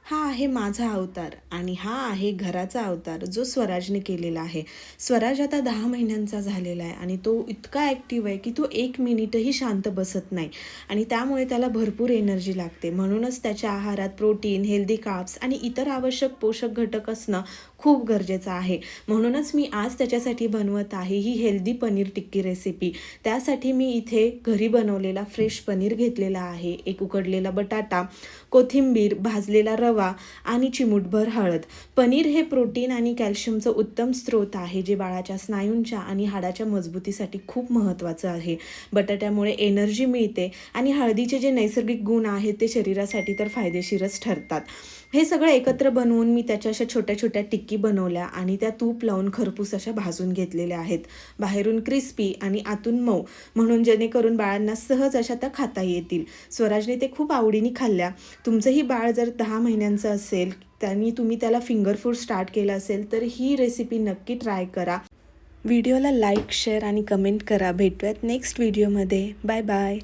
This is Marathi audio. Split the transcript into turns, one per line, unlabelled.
हा आहे माझा अवतार आणि हा आहे घराचा अवतार जो स्वराजने केलेला आहे. स्वराज आता 10 महिन्यांचा झालेला आहे आणि तो इतका ॲक्टिव्ह आहे की तो 1 मिनिटही शांत बसत नाही आणि त्यामुळे त्याला भरपूर एनर्जी लागते. म्हणूनच त्याच्या आहारात प्रोटीन, हेल्दी कार्ब्स आणि इतर आवश्यक पोषक घटक असणं खूप गरजेचं आहे. म्हणूनच मी आज त्याच्यासाठी बनवत आहे ही हेल्दी पनीर टिक्की रेसिपी. त्यासाठी मी इथे घरी बनवलेला फ्रेश पनीर घेतलेला आहे, एक उकडलेला बटाटा, कोथिंबीर, भाजलेला रवा आणि चिमूटभर हळद. पनीर हे प्रोटीन आणि कॅल्शियमचं उत्तम स्रोत आहे, जे बाळाच्या स्नायूंच्या आणि हाडाच्या मजबूतीसाठी खूप महत्त्वाचं आहे. बटाट्यामुळे एनर्जी मिळते आणि हळदीचे जे नैसर्गिक गुण आहेत ते शरीरासाठी तर फायदेशीरच ठरतात. हे सगळं एकत्र बनवून मी त्याच्या अशा छोट्या छोट्या टिक्की बनवल्या आणि त्या तूप लावून खरपूस अशा भाजून घेतलेल्या आहेत. बाहेरून क्रिस्पी आणि आतून मऊ, म्हणून जेणेकरून बाळांना सहज अशा त्या खाता येतील. स्वराजने ते खूप आवडीने खाल्ल्या. तुमचंही बाळ जर 10 महिन्यांचं असेल, तुम्ही त्याला फिंगर फूड स्टार्ट केलं असेल तर ही रेसिपी नक्की ट्राय करा. व्हिडिओला लाईक, शेअर आणि कमेंट करा. भेटूयात नेक्स्ट व्हिडिओमध्ये. Bye bye.